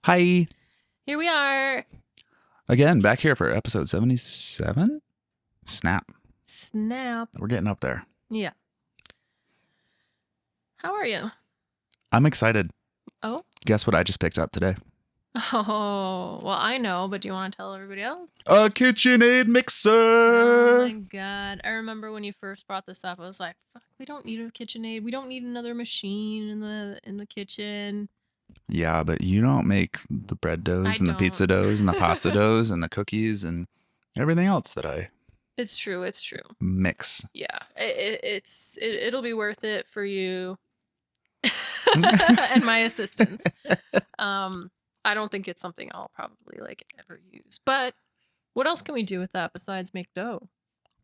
Hi. Here we are. Again, back here for episode 77? Snap. Snap. We're getting up there. Yeah. How are you? I'm excited. Oh? Guess what I just picked up today? Oh, well, I know, but do you want to tell everybody else? A KitchenAid mixer. Oh my God. I remember when you first brought this up, I was like, fuck, we don't need a KitchenAid. We don't need another machine in the kitchen. Yeah, but you don't make the bread doughs and the pizza doughs and the pasta doughs and the cookies and everything else that I It's true. It's true. mix. Yeah. It'll be worth it for you and my assistance. I don't think it's something I'll probably ever use. But what else can we do with that besides make dough?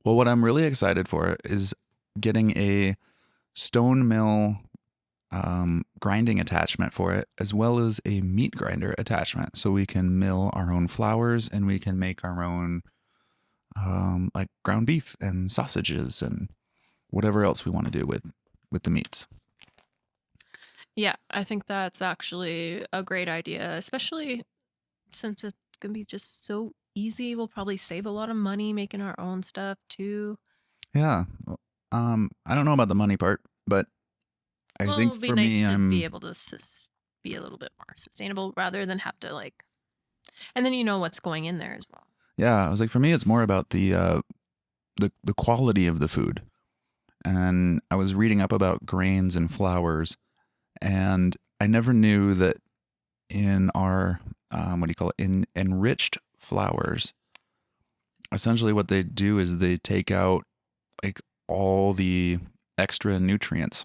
Well, what I'm really excited for is getting a stone mill grinding attachment for it, as well as a meat grinder attachment, so we can mill our own flours and we can make our own like ground beef and sausages and whatever else we want to do with the meats. Yeah, I think that's actually a great idea, especially since it's gonna be just so easy. We'll probably save a lot of money making our own stuff too. Yeah. I don't know about the money part, but I think It'd be for nice me, to I'm be able to be a little bit more sustainable rather than have to and then you know what's going in there as well. yeah. I was like, for me, it's more about the quality of the food, and I was reading up about grains and flours, and I never knew that in our what do you call it, in enriched flours, essentially what they do is they take out like all the extra nutrients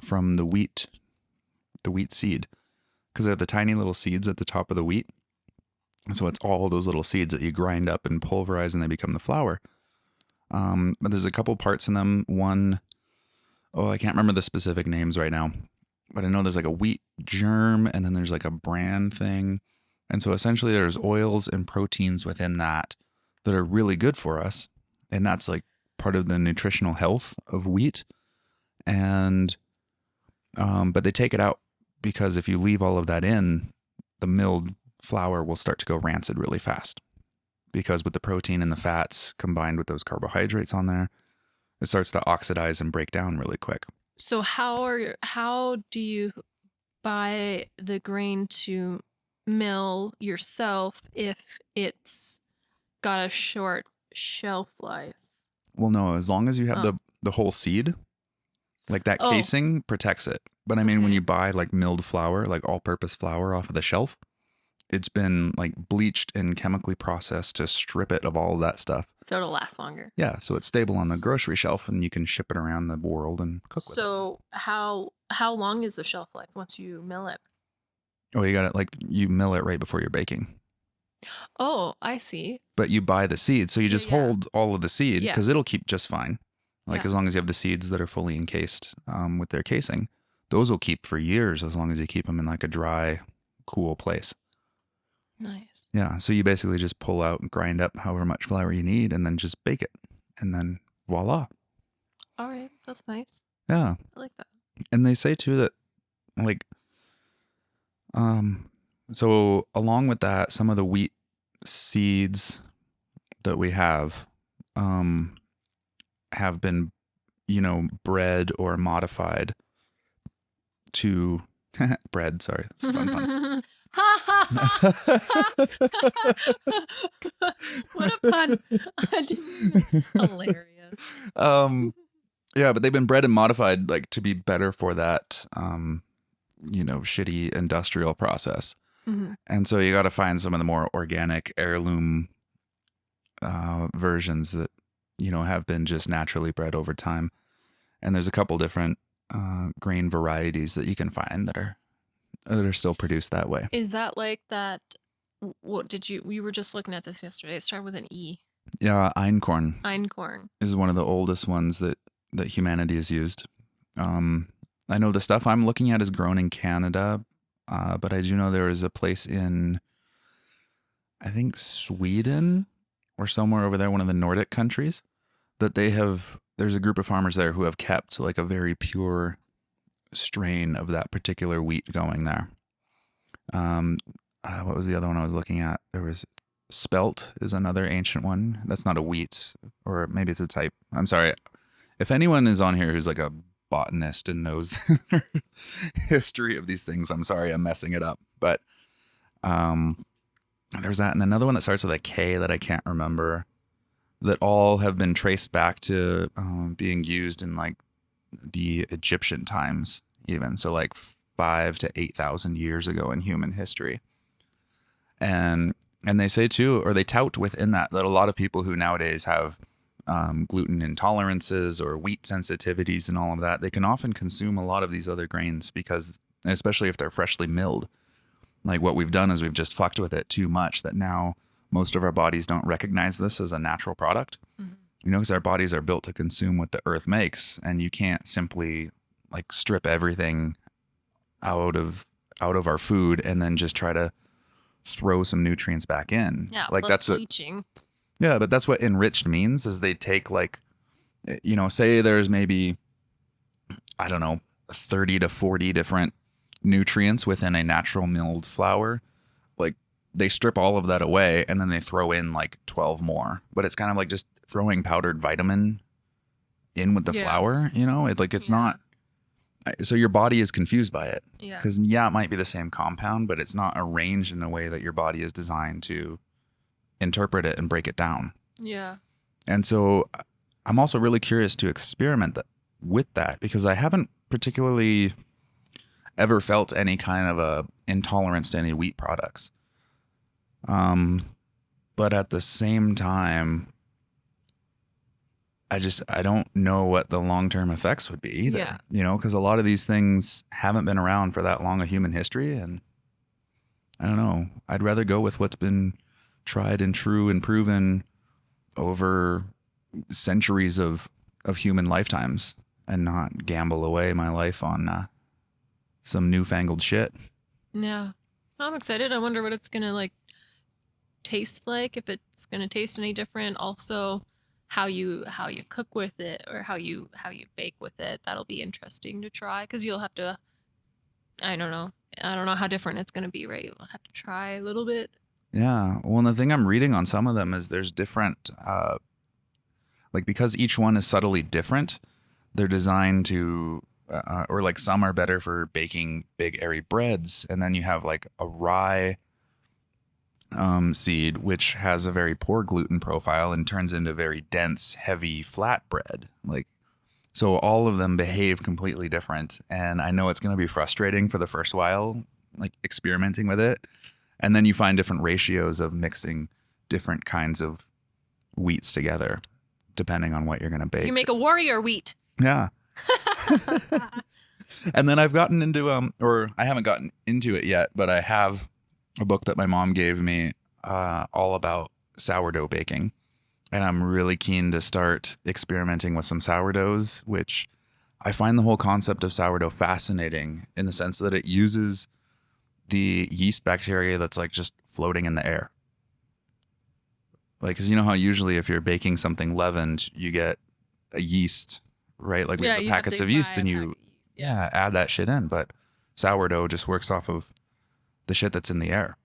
from the wheat seed, because they're the tiny little seeds at the top of the wheat. So it's all those little seeds that you grind up and pulverize and they become the flour. But there's a couple parts in them. One, I can't remember the specific names right now, but I know there's like a wheat germ and then there's like a bran thing. And so essentially there's oils and proteins within that are really good for us. And that's like part of the nutritional health of wheat. And, but they take it out because if you leave all of that in, the milled flour will start to go rancid really fast, because with the protein and the fats combined with those carbohydrates on there, it starts to oxidize and break down really quick. So how do you buy the grain to mill yourself if it's got a short shelf life? Well, no, as long as you have the whole seed, like that casing protects it. But I mean, when you buy like milled flour, like all-purpose flour off of the shelf, it's been like bleached and chemically processed to strip it of all of that stuff. So it'll last longer. Yeah, so it's stable on the grocery shelf and you can ship it around the world and cook with it. So how long is the shelf life once you mill it? Oh, you got it, like you mill it right before you're baking. Oh, I see. But you buy the seed, so you just hold all of the seed because it'll keep just fine. Like as long as you have the seeds that are fully encased with their casing, those will keep for years as long as you keep them in like a dry, cool place. Nice. Yeah, so you basically just pull out and grind up however much flour you need and then just bake it. And then voila. All right, that's nice. Yeah. I like that. And they say too that like so along with that, some of the wheat seeds that we have been, bred or modified to bread. Sorry, that's a fun pun. What a pun. Hilarious. Yeah, but they've been bred and modified like to be better for that shitty industrial process. Mm-hmm. And so you got to find some of the more organic heirloom versions that have been just naturally bred over time. And there's a couple different grain varieties that you can find that are still produced that way. Is that like that? What we were just looking at this yesterday. It started with an E. Yeah, Einkorn. Einkorn is one of the oldest ones that humanity has used. I know the stuff I'm looking at is grown in Canada, but I do know there is a place in, I think, Sweden or somewhere over there, one of the Nordic countries, that there's a group of farmers there who have kept like a very pure strain of that particular wheat going there. Um, what was the other one I was looking at? There was spelt is another ancient one. That's not a wheat, or maybe it's a type. I'm sorry. If anyone is on here who's like a botanist and knows the history of these things, I'm sorry I'm messing it up. But um, there's that, and another one that starts with a K that I can't remember. That all have been traced back to being used in like the Egyptian times, even so, like 5 to 8,000 years ago in human history. And they say too, or they tout within that a lot of people who nowadays have gluten intolerances or wheat sensitivities and all of that, they can often consume a lot of these other grains because, especially if they're freshly milled, like what we've done is we've just fucked with it too much that now most of our bodies don't recognize this as a natural product. Mhm. You know, because our bodies are built to consume what the earth makes, and you can't simply like strip everything out of our food and then just try to throw some nutrients back in. Yeah, Like plus that's what bleaching. yeah, but that's what enriched means is they take like say there's maybe I don't know 30 to 40 different nutrients within a natural milled flour. Like they strip all of that away and then they throw in like 12 more. But it's kind of like just throwing powdered vitamin in with the Yeah. flour, it's Yeah. not so your body is confused by it. Yeah. Because it might be the same compound, but it's not arranged in a way that your body is designed to interpret it and break it down. Yeah. And so I'm also really curious to experiment with that because I haven't particularly ever felt any kind of a intolerance to any wheat products. But at the same time, I don't know what the long-term effects would be either, Yeah. because a lot of these things haven't been around for that long of human history. And I don't know, I'd rather go with what's been tried and true and proven over centuries of human lifetimes and not gamble away my life on some newfangled shit. Yeah. I'm excited. I wonder what it's gonna like taste like, if it's gonna taste any different. Also, how you cook with it or how you bake with it. That'll be interesting to try because you'll have to. I don't know. I don't know how different it's gonna be, right? You'll have to try a little bit. Yeah. Well, and the thing I'm reading on some of them is there's different, like because each one is subtly different, they're designed to, or like some are better for baking big airy breads. And then you have like a rye seed, which has a very poor gluten profile and turns into very dense, heavy, flat bread. Like, so all of them behave completely different. And I know it's going to be frustrating for the first while, like experimenting with it. And then you find different ratios of mixing different kinds of wheats together, depending on what you're going to bake. You make a warrior wheat. Yeah. And then I've gotten into, or I haven't gotten into it yet, but I have a book that my mom gave me all about sourdough baking. And I'm really keen to start experimenting with some sourdoughs, which I find the whole concept of sourdough fascinating in the sense that it uses the yeast bacteria that's like just floating in the air. Like, because you know how usually if you're baking something leavened, you get a yeast, right? Like we have the packets of yeast and you add that shit in. But sourdough just works off of the shit that's in the air.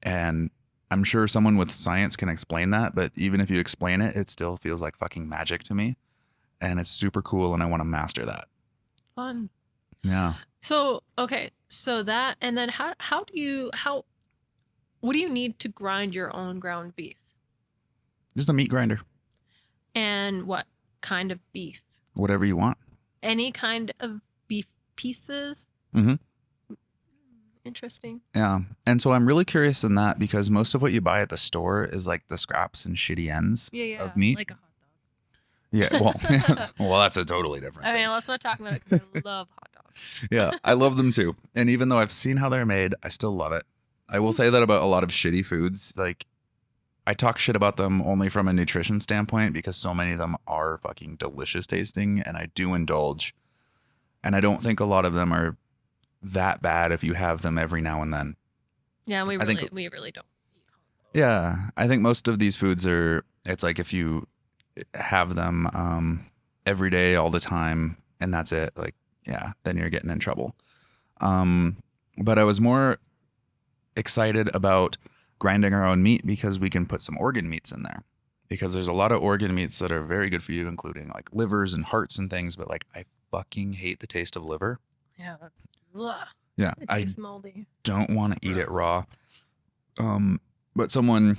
And I'm sure someone with science can explain that, but even if you explain it, it still feels like fucking magic to me. And it's super cool and I want to master that. Fun. Yeah. So, okay. So that, and then what do you need to grind your own ground beef? Just a meat grinder. And what kind of beef? Whatever you want. Any kind of beef pieces? Mm-hmm. Interesting. Yeah. And so I'm really curious in that because most of what you buy at the store is like the scraps and shitty ends of meat. Like a hot dog. Yeah. Well, well, that's a totally different thing. Let's not talk about it because I love hot dogs. Yeah. I love them too. And even though I've seen how they're made, I still love it. I will say that about a lot of shitty foods. Like, I talk shit about them only from a nutrition standpoint because so many of them are fucking delicious tasting and I do indulge. And I don't think a lot of them are that bad if you have them every now and then. Yeah, we really don't eat hot dogs. Yeah, I think most of these foods it's like if you have them every day all the time and that's it, like, yeah, then you're getting in trouble. But I was more excited about grinding our own meat because we can put some organ meats in there. Because there's a lot of organ meats that are very good for you, including like livers and hearts and things. But like, I fucking hate the taste of liver. Yeah, that's. Ugh. Yeah, It I tastes moldy. don't want to eat it raw. But someone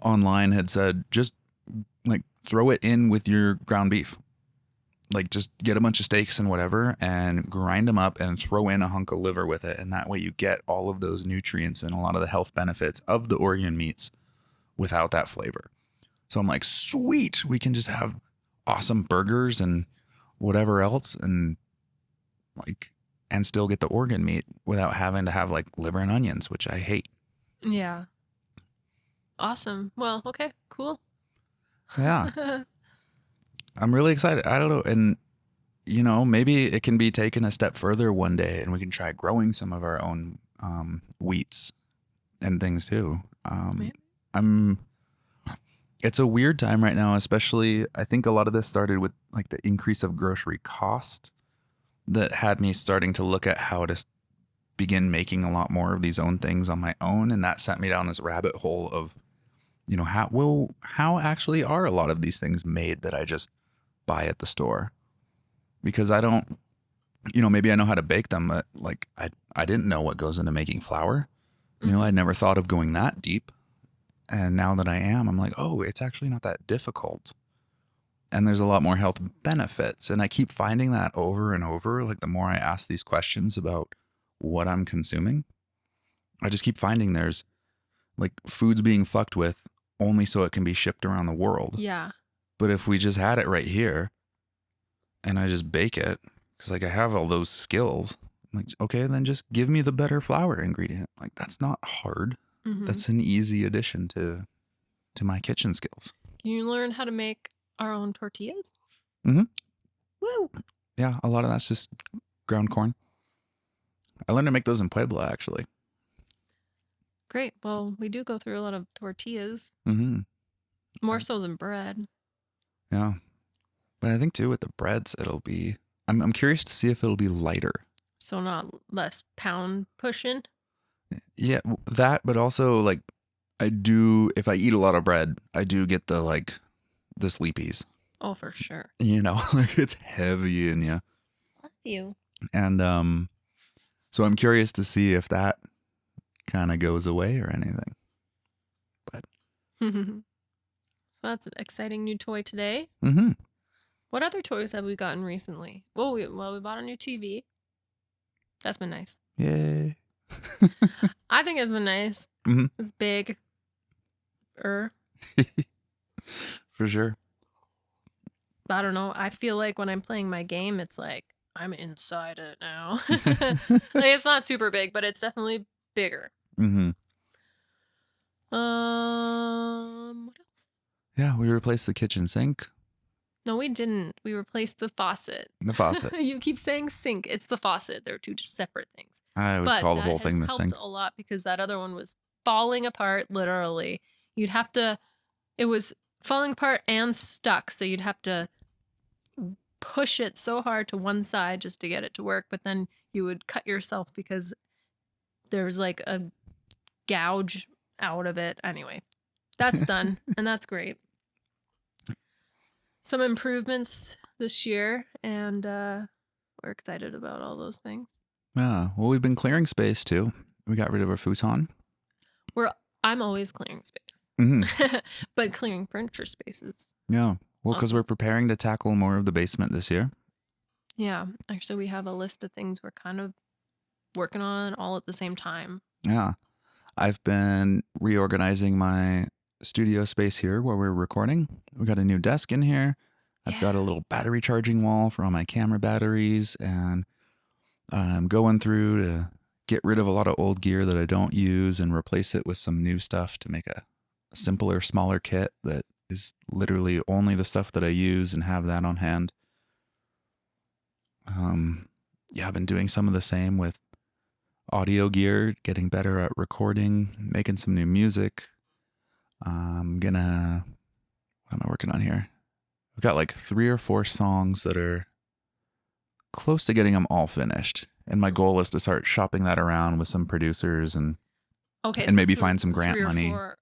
online had said just like throw it in with your ground beef. Like just get a bunch of steaks and whatever and grind them up and throw in a hunk of liver with it. And that way you get all of those nutrients and a lot of the health benefits of the organ meats without that flavor. So I'm like, sweet, we can just have awesome burgers and whatever else and like, and still get the organ meat without having to have like liver and onions, which I hate. Yeah. Awesome. Well, okay, cool. Yeah. I'm really excited. I don't know. And, you know, maybe it can be taken a step further one day and we can try growing some of our own wheats and things too. It's a weird time right now, especially I think a lot of this started with like the increase of grocery cost that had me starting to look at how to begin making a lot more of these own things on my own. And that sent me down this rabbit hole of, you know, how actually are a lot of these things made that I just buy at the store? Because I don't, you know, maybe I know how to bake them, but like I didn't know what goes into making flour. You know, I'd never thought of going that deep. And now that I am, I'm like, oh, it's actually not that difficult. And there's a lot more health benefits. And I keep finding that over and over. Like the more I ask these questions about what I'm consuming, I just keep finding there's like foods being fucked with only so it can be shipped around the world. Yeah. But if we just had it right here and I just bake it, because like I have all those skills, I'm like, okay, then just give me the better flour ingredient. Like that's not hard. That's an easy addition to my kitchen skills. Can you learn how to make our own tortillas? Mm-hmm. Woo! Yeah, a lot of that's just ground corn. I learned to make those in Puebla, actually. Great. Well, we do go through a lot of tortillas. Mm-hmm. More so than bread. Yeah. But I think too with the breads, it'll be, I'm curious to see if it'll be lighter. So not less pound pushing. Yeah, that, but also like I do, if I eat a lot of bread, I do get the like the sleepies. Oh, for sure. You know, like it's heavy in you. Bless you. And so I'm curious to see if that kind of goes away or anything. But So that's an exciting new toy today. mm-hmm. What other toys have we gotten recently? Well, we bought a new TV. That's been nice. Yay. I think it's been nice. Mm-hmm. It's big. For sure. I don't know. I feel like when I'm playing my game, it's like I'm inside it now. Like it's not super big, but it's definitely bigger. Mm-hmm. What else? Yeah, we replaced the kitchen sink. No, we didn't. We replaced the faucet. The faucet. You keep saying sink. It's the faucet. They're two separate things. I always call the whole thing the sink. That helped a lot because that other one was falling apart, literally. You'd have to, it was falling apart and stuck. So you'd have to push it so hard to one side just to get it to work. But then you would cut yourself because there's like a gouge out of it. Anyway, that's done. And that's great. Some improvements this year, and we're excited about all those things. Yeah. Well, we've been clearing space too. We got rid of our futon. I'm always clearing space. Mm-hmm. But clearing furniture spaces. Yeah. Well, because we're preparing to tackle more of the basement this year. Yeah. Actually, we have a list of things we're kind of working on all at the same time. Yeah. I've been reorganizing my studio space here where we're recording. We got a new desk in here. I've got a little battery charging wall for all my camera batteries, and I'm going through to get rid of a lot of old gear that I don't use and replace it with some new stuff to make a simpler, smaller kit that is literally only the stuff that I use and have that on hand. I've been doing some of the same with audio gear, getting better at recording, making some new music. What am I working on here? I've got like 3 or 4 songs that are close to getting them all finished. And my goal is to start shopping that around with some producers and Okay, and so maybe find some three grant or money. four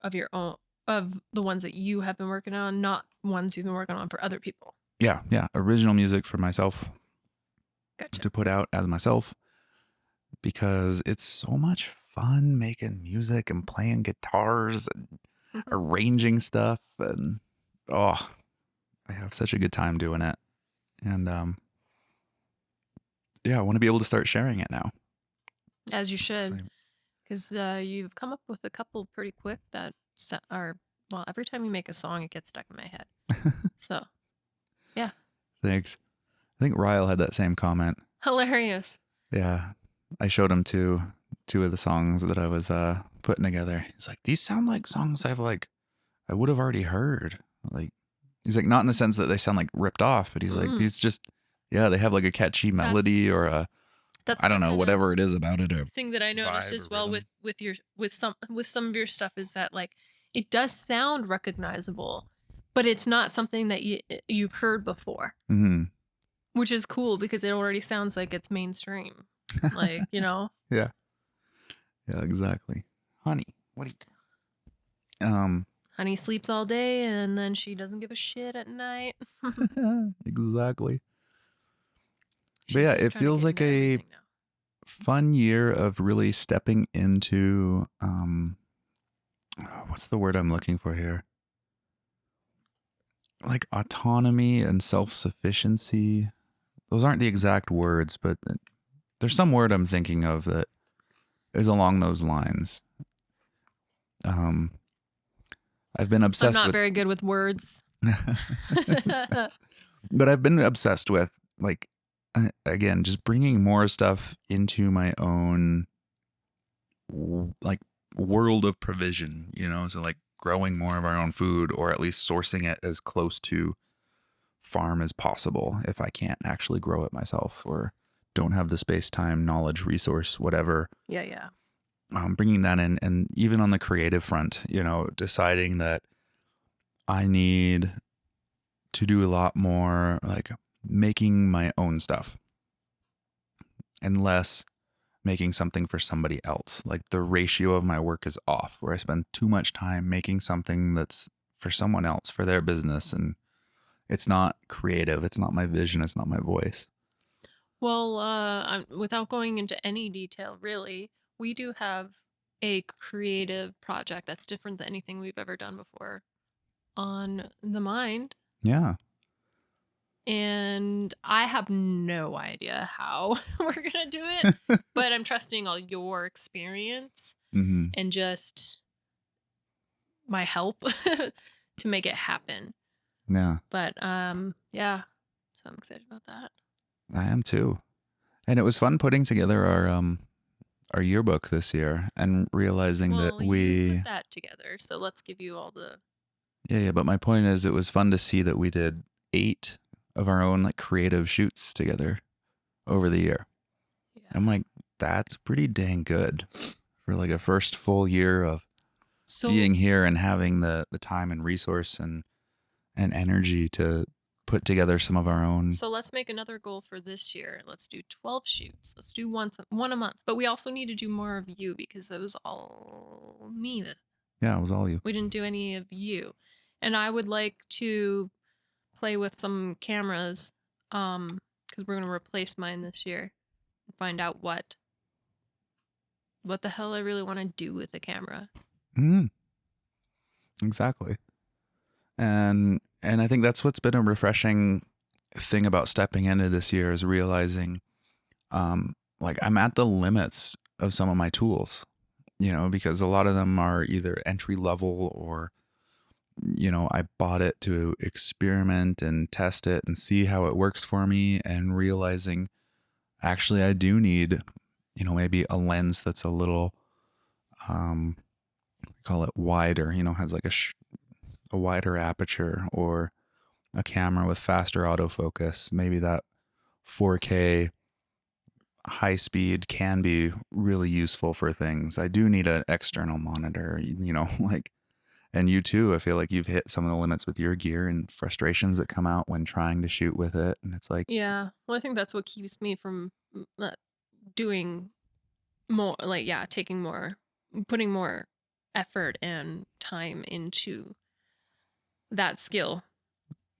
of your own, of the ones that you have been working on, not ones you've been working on for other people. Yeah, yeah, original music for myself Gotcha. to put out as myself, because it's so much fun making music and playing guitars and Mhm. arranging stuff, and oh, I have such a good time doing it. And yeah, I want to be able to start sharing it now. As you So, should, because you've come up with a couple pretty quick that are, well, every time you make a song, it gets stuck in my head. So, yeah, thanks. I think Ryle had that same comment. hilarious. Yeah. I showed him two of the songs that I was putting together. He's like, these sound like songs I would have already heard. Like, he's like, not in the sense that they sound like ripped off, but he's like, Mm, these just, yeah, they have like a catchy that's melody or a, that's I the don't know, kind of whatever it is about it, a thing that I noticed vibe or as well rhythm. with some of your stuff is that like it does sound recognizable, but it's not something that you've heard before, Mm-hmm. which is cool because it already sounds like it's mainstream. Like, Yeah. Yeah, exactly. Honey, what do you, Honey sleeps all day and then she doesn't give a shit at night. exactly. But She's yeah, just it trying to feels get like into a everything now. fun year of really stepping into what's the word I'm looking for here? Like autonomy and self-sufficiency. Those aren't the exact words, but there's some word I'm thinking of that is along those lines. Um, I've been I'm obsessed not with, very good with words. but I've been obsessed with like again just bringing more stuff into my own like world of provision. So like growing more of our own food, or at least sourcing it as close to farm as possible if I can't actually grow it myself or don't have the space, time, knowledge, resource, whatever. Yeah, yeah. Bringing that in, and even on the creative front, deciding that I need to do a lot more like making my own stuff and less making something for somebody else. Like the ratio of my work is off, where I spend too much time making something that's for someone else, for their business, and it's not creative, it's not my vision, it's not my voice. Well, without going into any detail, really, we do have a creative project that's different than anything we've ever done before on the mind. Yeah. And I have no idea how we're going to do it, but I'm trusting all your experience Mm-hmm. and just my help to make it happen. Yeah, But yeah, so I'm excited about that. I am too. And it was fun putting together our yearbook this year and realizing that Well, you put that together, so let's give you all the yeah, but my point is it was fun to see that we did 8 of our own like creative shoots together over the year. I'm yeah. like, that's pretty dang good for like a first full year of So being here and having the time and resource and energy to put together some of our own. so let's make another goal for this year. Let's do 12 shoots. Let's do one a month. But we also need to do more of you because it was all me that Yeah, it was all you. we didn't do any of you. And I would like to play with some cameras because we're going to replace mine this year and find out what the hell I really want to do with the camera. Mm, exactly. And I think that's what's been a refreshing thing about stepping into this year is realizing like I'm at the limits of some of my tools, because a lot of them are either entry level or I bought it to experiment and test it and see how it works for me, and realizing actually I do need maybe a lens that's a little call it wider, has like a wider aperture, or a camera with faster autofocus. Maybe that 4K high speed can be really useful for things. I do need an external monitor, like, and you too. I feel like you've hit some of the limits with your gear and frustrations that come out when trying to shoot with it. And it's like, Yeah. Well, I think that's what keeps me from doing more, like, yeah, taking more. putting more effort and time into that skill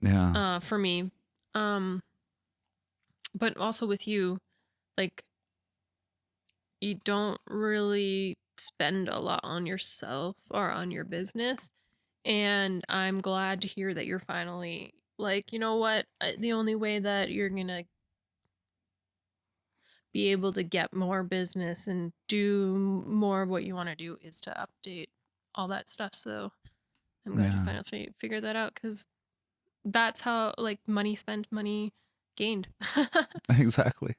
Yeah. for me. Um, but also with you, like, you don't really spend a lot on yourself or on your business. And I'm glad to hear that you're finally like, you know what? The only way that you're going to be able to get more business and do more of what you want to do is to update all that stuff. So I'm glad you Yeah. finally figured that out, because that's how, like, money spent, money gained. Exactly.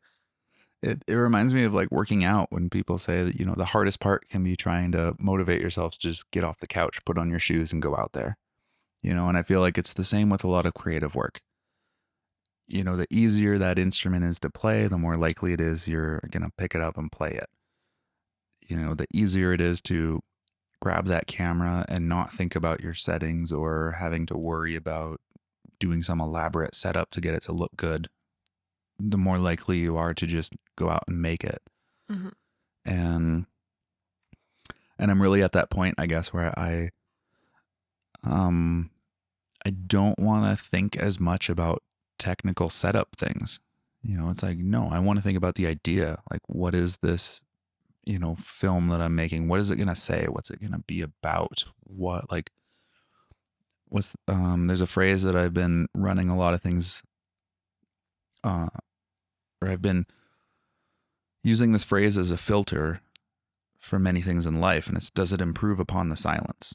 It reminds me of like working out when people say that, the hardest part can be trying to motivate yourself to just get off the couch, put on your shoes and go out there. And I feel like it's the same with a lot of creative work. The easier that instrument is to play, the more likely it is you're going to pick it up and play it. The easier it is to grab that camera and not think about your settings or having to worry about doing some elaborate setup to get it to look good, the more likely you are to just go out and make it. Hmm. And I'm really at that point, I guess, where um I don't want to think as much about technical setup things. It's like, no, I want to think about the idea. Like, what is this, film that I'm making? What is it going to say? What's it going to be about? What, like, there's a phrase that I've been running a lot of things, uh, or I've been using this phrase as a filter for many things in life. And it's, does it improve upon the silence?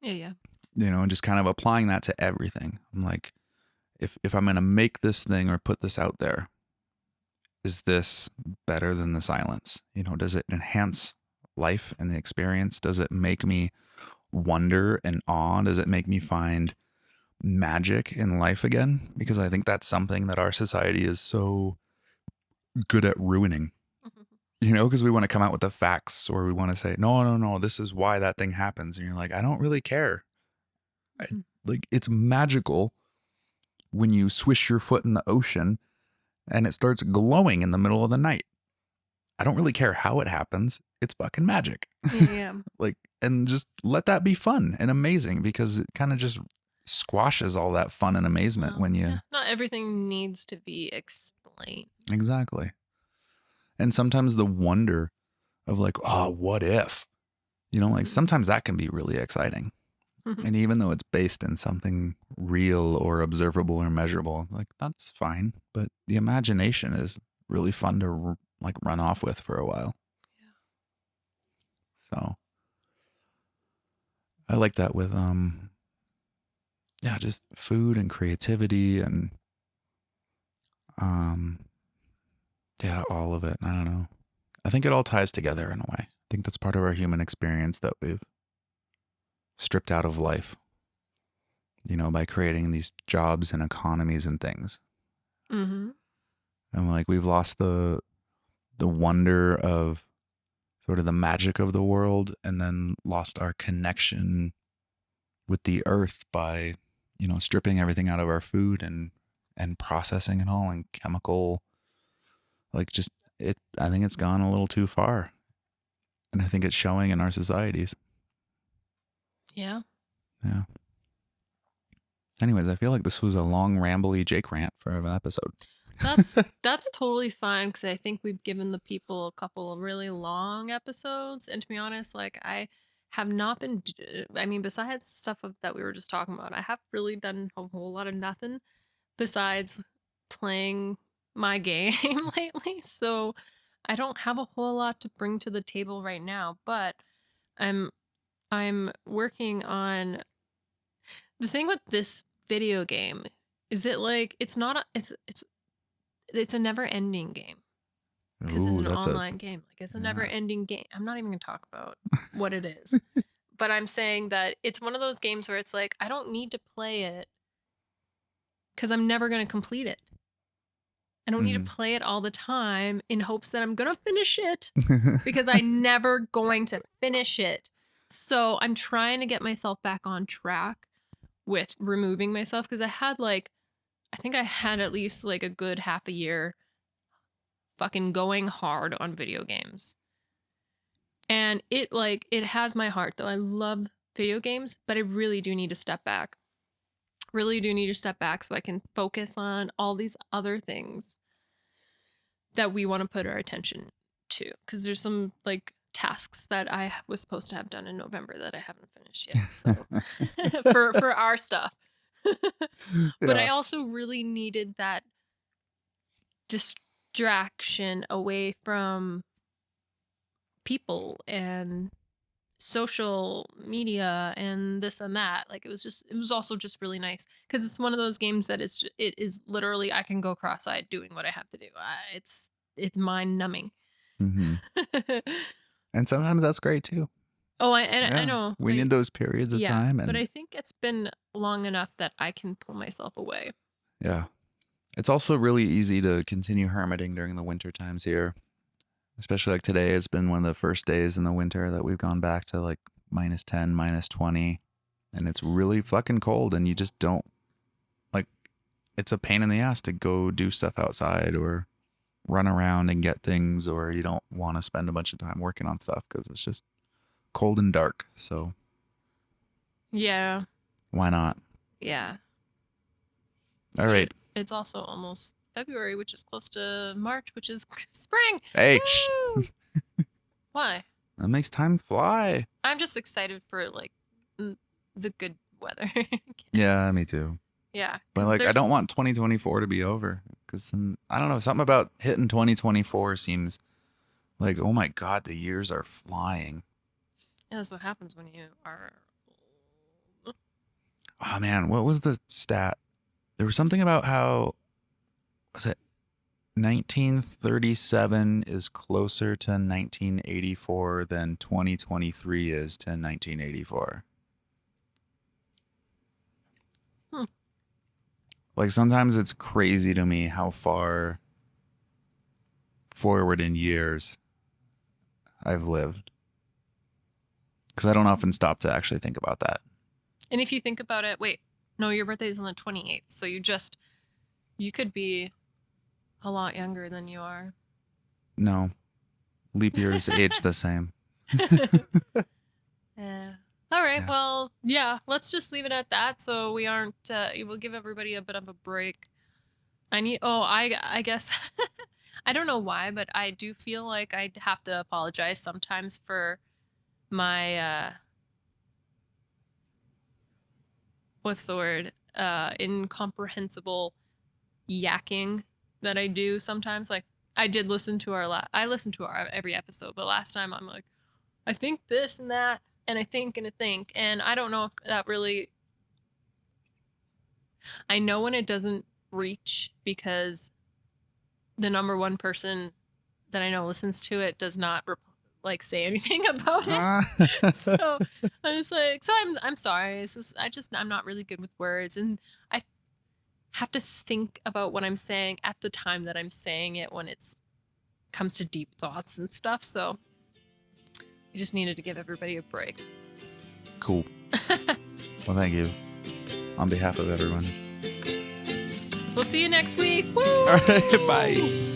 Yeah, yeah. And just kind of applying that to everything. I'm like, if I'm going to make this thing or put this out there, is this better than the silence? Does it enhance life and the experience? Does it make me wonder and awe? Does it make me find magic in life again? Because I think that's something that our society is so good at ruining, because we want to come out with the facts, or we want to say, no, no, no, this is why that thing happens. And you're like, I don't really care. I, like, it's magical when you swish your foot in the ocean and it starts glowing in the middle of the night. I don't really care how it happens. It's fucking magic. Yeah, yeah. Like, and just let that be fun and amazing, because it kind of just squashes all that fun and amazement Well, when yeah. you. Not everything needs to be explained. Exactly. And sometimes the wonder of like, oh, what if? Like sometimes that can be really exciting. And even though it's based in something real or observable or measurable, like that's fine. But the imagination is really fun to like run off with for a while. Yeah. So I like that with yeah, just food and creativity and um yeah, all of it. I don't know. I think it all ties together in a way. I think that's part of our human experience that we've stripped out of life, by creating these jobs and economies and things. Mm-hmm. And like we've lost the wonder of sort of the magic of the world, and then lost our connection with the earth by, stripping everything out of our food and processing it all and chemical, like just it. I think it's gone a little too far, and I think it's showing in our societies. Yeah. Yeah. Anyways, I feel like this was a long, rambly Jake rant for an episode. That's totally fine, because I think we've given the people a couple of really long episodes, and to be honest, like, I have not been. I mean, besides stuff that we were just talking about, I have really done a whole lot of nothing besides playing my game lately. So I don't have a whole lot to bring to the table right now, but I'm I'm working on the thing with this video game. Is it like it's not a it's a never ending game, because it's Ooh, an that's a online game. Like, it's a never yeah. ending game. I'm not even gonna talk about what it is, but I'm saying that it's one of those games where it's like I don't need to play it because I'm never gonna complete it. I don't need to play it all the time in hopes that I'm gonna finish it, because I'm never going to finish it. So I'm trying to get myself back on track with removing myself, because I think I had at least like a good half a year fucking going hard on video games. And it has my heart though. I love video games, but I really do need to step back. Really do need to step back so I can focus on all these other things that we want to put our attention to. Because there's some like tasks that I was supposed to have done in November that I haven't finished yet. So for our stuff. But I Yeah. also really needed that distraction away from people and social media and this and that. Like it was also just really nice because it's one of those games that it is literally I can go cross-eyed doing what I have to do. It's mind numbing. Hmm. And sometimes that's great too. Oh, I Yeah. know. We need those periods of Yeah, time. but And I think it's been long enough that I can pull myself away. yeah, it's also really easy to continue hermiting during the winter times here. Especially like today, it's been one of the first days in the winter that we've gone back to like -10, -20. And it's really fucking cold. And you just don't like, it's a pain in the ass to go do stuff outside or run around and get things, or you don't want to spend a bunch of time working on stuff because it's just cold and dark. So Yeah. why not? Yeah. All right. It's also almost February, which is close to March, which is spring. Hey, Woo! Why? that makes time fly. I'm just excited for like the good weather. Yeah, me too. Yeah, But like, I don't want 2024 to be over because I don't know, something about hitting 2024 seems like, oh my God, the years are flying. Yeah, that's what happens when you are old. Oh man, what was the stat? There was something about how, was it 1937 is closer to 1984 than 2023 is to 1984. Like sometimes it's crazy to me how far forward in years I've lived. Because I don't often stop to actually think about that. And if you think about it, wait, no, your birthday is on the 28th, so you could be a lot younger than you are. No, leap years age the same. Yeah. All right. Yeah. Well, yeah. Let's just leave it at that. So we aren't. We'll give everybody a bit of a break. I guess. I don't know why, but I do feel like I have to apologize sometimes for my what's the word? Incomprehensible yakking that I do sometimes. Like I did listen to I listened to our every episode, but last time I'm like, I think this and that, and I think and I think, and I don't know if that really. I know when it doesn't reach because the number one person that I know listens to it does not like say anything about it. So I'm just like, I'm sorry. It's just, I'm not really good with words, and I have to think about what I'm saying at the time that I'm saying it when it's comes to deep thoughts and stuff. So I just needed to give everybody a break. Cool. Well, thank you. On behalf of everyone. We'll see you next week. Woo! All right, bye.